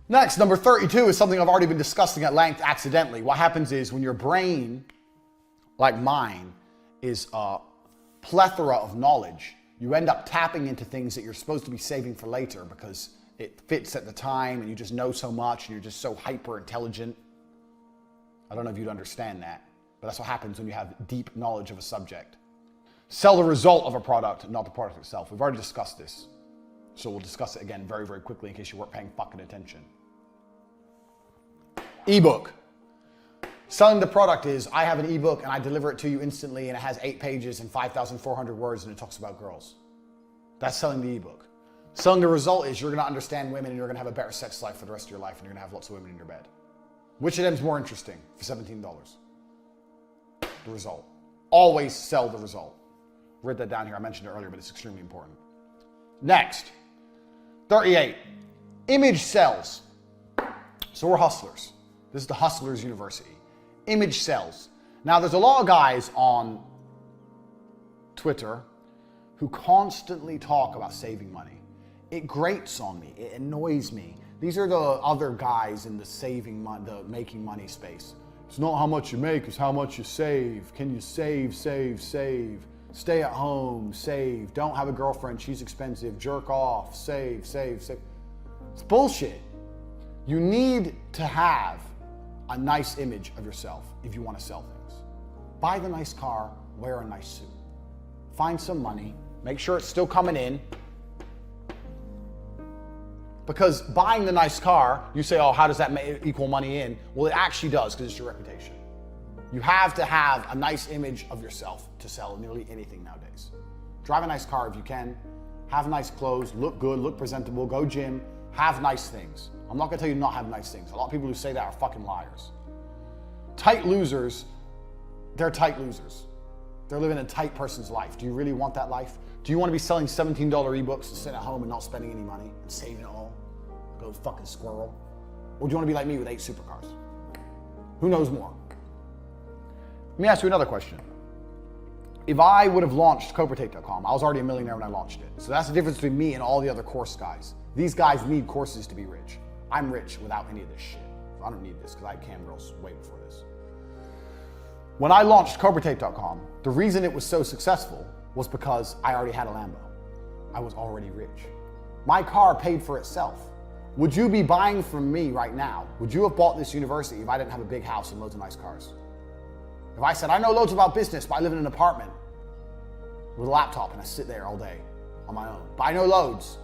Next, number 32 is something I've already been discussing at length accidentally. What happens is when your brain, like mine, is a plethora of knowledge, you end up tapping into things that you're supposed to be saving for later because it fits at the time and you just know so much and you're just so hyper intelligent. I don't know if you'd understand that, but that's what happens when you have deep knowledge of a subject. Sell the result of a product, not the product itself. We've already discussed this, so we'll discuss it again very, very quickly in case you weren't paying fucking attention. Ebook. Selling the product is, I have an ebook and I deliver it to you instantly and it has 8 pages and 5,400 words and it talks about girls. That's selling the ebook. Selling the result is you're going to understand women and you're going to have a better sex life for the rest of your life and you're going to have lots of women in your bed. Which of them is more interesting for $17? The result. Always sell the result. Write that down here. I mentioned it earlier, but it's extremely important. Next, 38. Image sells. So we're hustlers. This is the Hustlers University. Image sells. Now, there's a lot of guys on Twitter who constantly talk about saving money. It grates on me. It annoys me. These are the other guys in the saving money, the making money space. It's not how much you make, it's how much you save. Can you save, save, save? Stay at home, save. Don't have a girlfriend, she's expensive. Jerk off, save, save, save. It's bullshit. You need to have a nice image of yourself if you want to sell things. Buy the nice car, wear a nice suit. Find some money, make sure it's still coming in. Because buying the nice car, you say, oh, how does that equal money in? Well, it actually does because it's your reputation. You have to have a nice image of yourself to sell nearly anything nowadays. Drive a nice car if you can, have nice clothes, look good, look presentable, go gym, have nice things. I'm not gonna tell you not have nice things. A lot of people who say that are fucking liars. Tight losers, they're tight losers. They're living a tight person's life. Do you really want that life? Do you want to be selling $17 ebooks and sitting at home and not spending any money and saving it all? Go fucking squirrel. Or do you want to be like me with 8 supercars? Who knows more? Let me ask you another question. If I would have launched Tate.com, I was already a millionaire when I launched it. So that's the difference between me and all the other course guys. These guys need courses to be rich. I'm rich without any of this shit. I don't need this because I had cam girls way before this. When I launched Tate.com, the reason it was so successful was because I already had a Lambo. I was already rich. My car paid for itself. Would you be buying from me right now? Would you have bought this university if I didn't have a big house and loads of nice cars? If I said, I know loads about business, but I live in an apartment with a laptop and I sit there all day on my own, but I know loads,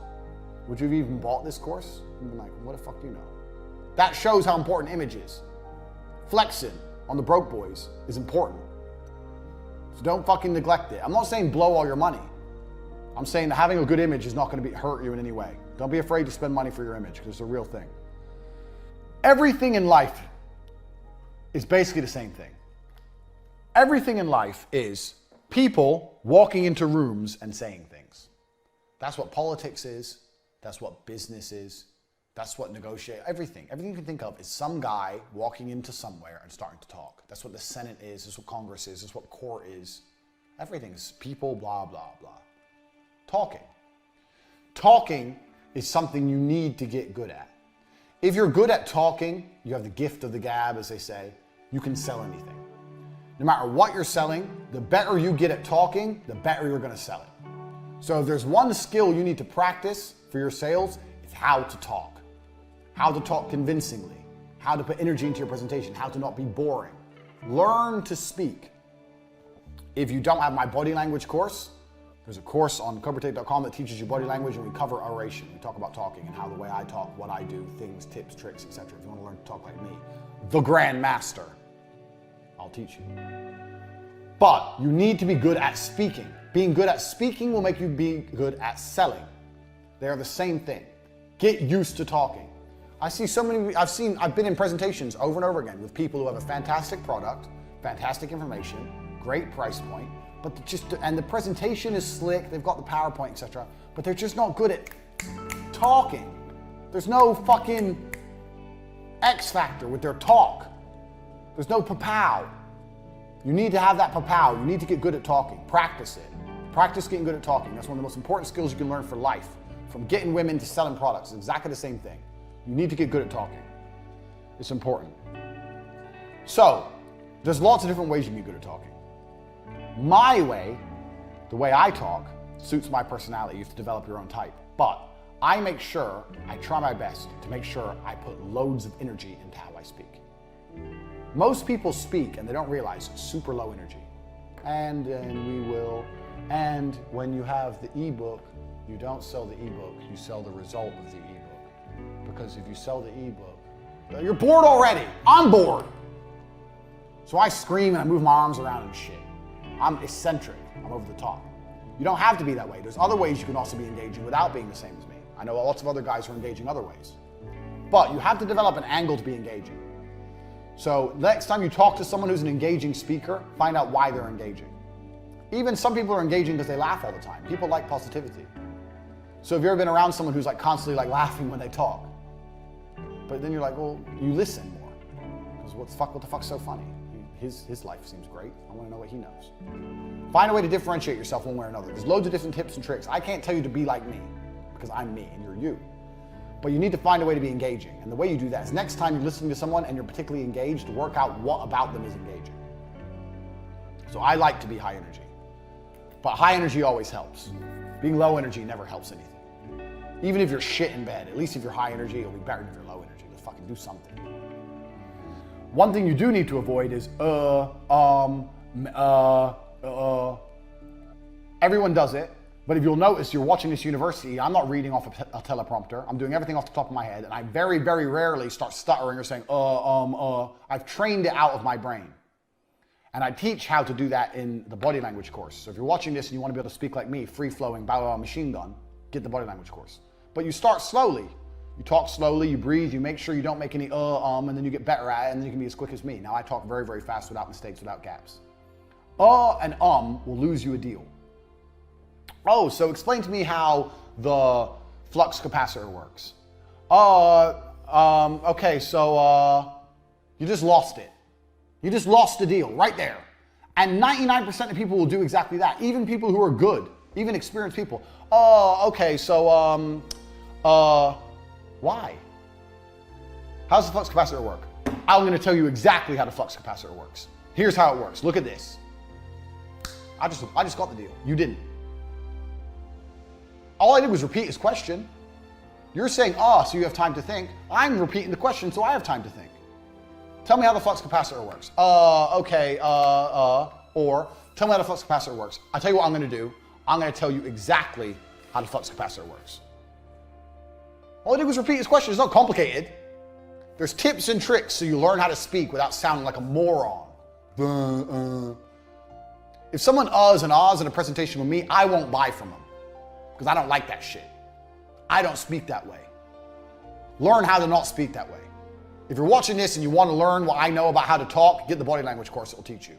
would you have even bought this course? You'd be like, what the fuck do you know? That shows how important image is. Flexing on the broke boys is important. So don't fucking neglect it. I'm not saying blow all your money. I'm saying that having a good image is not going to hurt you in any way. Don't be afraid to spend money for your image because it's a real thing. Everything in life is basically the same thing. Everything in life is people walking into rooms and saying things. That's what politics is. That's what business is. That's what negotiate, everything you can think of is some guy walking into somewhere and starting to talk. That's what the Senate is, that's what Congress is, that's what court is. Everything is people, blah, blah, blah. Talking. Talking is something you need to get good at. If you're good at talking, you have the gift of the gab, as they say, you can sell anything. No matter what you're selling, the better you get at talking, the better you're gonna sell it. So if there's one skill you need to practice for your sales, it's how to talk. How to talk convincingly, how to put energy into your presentation, how to not be boring. Learn to speak. If you don't have my body language course, there's a course on Tate.com that teaches you body language and we cover oration. We talk about talking and how the way I talk, what I do, things, tips, tricks, etc. If you want to learn to talk like me, the Grand Master, I'll teach you. But you need to be good at speaking. Being good at speaking will make you be good at selling. They are the same thing. Get used to talking. I've been in presentations over and over again with people who have a fantastic product, fantastic information, great price point, but and the presentation is slick, they've got the PowerPoint, etc., but they're just not good at talking. There's no fucking X factor with their talk. There's no pa-pow. You need to have that pa-pow. You need to get good at talking. Practice it. Practice getting good at talking. That's one of the most important skills you can learn for life. From getting women to selling products. It's exactly the same thing. You need to get good at talking. It's important. So, there's lots of different ways you can get good at talking. My way, the way I talk, suits my personality. You have to develop your own type. But I try my best to make sure I put loads of energy into how I speak. Most people speak and they don't realize it's super low energy. And when you have the ebook, you don't sell the ebook, you sell the result of the ebook. Because if you sell the ebook, you're bored already. I'm bored. So I scream and I move my arms around and shit. I'm eccentric. I'm over the top. You don't have to be that way. There's other ways you can also be engaging without being the same as me. I know lots of other guys who are engaging other ways. But you have to develop an angle to be engaging. So next time you talk to someone who's an engaging speaker, find out why they're engaging. Even some people are engaging because they laugh all the time. People like positivity. So have you ever been around someone who's like constantly like laughing when they talk? But then you're like, well, you listen more. Because what the fuck's so funny? His life seems great. I want to know what he knows. Find a way to differentiate yourself one way or another. There's loads of different tips and tricks. I can't tell you to be like me because I'm me and you're you. But you need to find a way to be engaging. And the way you do that is next time you're listening to someone and you're particularly engaged, work out what about them is engaging. So I like to be high energy. But high energy always helps. Being low energy never helps anything. Even if you're shit in bed, at least if you're high energy, it'll be better than if you're low energy. Let's fucking do something. One thing you do need to avoid is everyone does it, but if you'll notice, you're watching this university, I'm not reading off a teleprompter. I'm doing everything off the top of my head, and I very, very rarely start stuttering or saying, I've trained it out of my brain. And I teach how to do that in the body language course. So if you're watching this and you want to be able to speak like me, free-flowing, machine gun, get the body language course. But you start slowly. You talk slowly, you breathe, you make sure you don't make any and then you get better at it, and then you can be as quick as me. Now I talk very, very fast without mistakes, without gaps. And will lose you a deal. Oh, so explain to me how the flux capacitor works. Okay, so you just lost it. You just lost the deal right there. And 99% of people will do exactly that. Even people who are good, even experienced people. Okay, so why? How does the flux capacitor work? I'm going to tell you exactly how the flux capacitor works. Here's how it works. Look at this. I just got the deal. You didn't. All I did was repeat his question. You're saying, so you have time to think. I'm repeating the question, so I have time to think. Tell me how the flux capacitor works. Okay, or tell me how the flux capacitor works. I'll tell you what I'm going to do. I'm going to tell you exactly how the flux capacitor works. All I did was repeat his question. It's not complicated. There's tips and tricks so you learn how to speak without sounding like a moron. If someone and ahs in a presentation with me, I won't buy from them because I don't like that shit. I don't speak that way. Learn how to not speak that way. If you're watching this and you want to learn what I know about how to talk, get the body language course. It will teach you.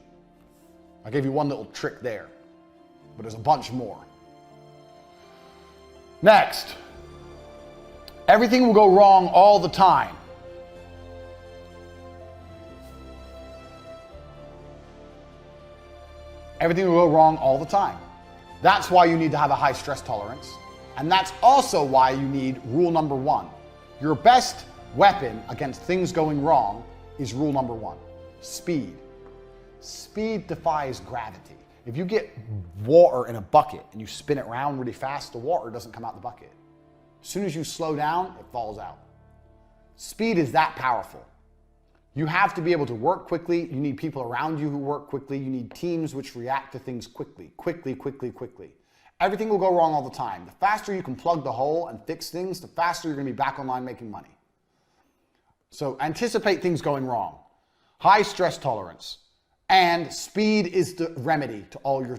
I gave you one little trick there, but there's a bunch more. Next. Everything will go wrong all the time. Everything will go wrong all the time. That's why you need to have a high stress tolerance. And that's also why you need rule number 1. Your best weapon against things going wrong is rule number 1. Speed. Speed defies gravity. If you get water in a bucket and you spin it around really fast, the water doesn't come out the bucket. As soon as you slow down, it falls out. Speed is that powerful. You have to be able to work quickly. You need people around you who work quickly. You need teams which react to things quickly. Everything will go wrong all the time. The faster you can plug the hole and fix things, the faster you're going to be back online making money. So anticipate things going wrong. High stress tolerance. And speed is the remedy to all your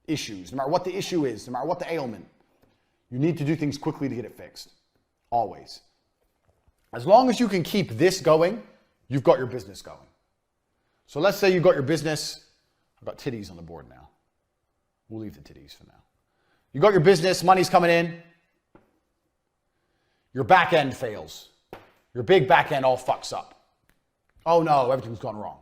issues. No matter what the issue is, no matter what the ailment. You need to do things quickly to get it fixed. Always. As long as you can keep this going, you've got your business going. So let's say you've got your business. I've got titties on the board now. We'll leave the titties for now. You got your business, money's coming in. Your back end fails. Your big back end all fucks up. Oh no, everything's gone wrong.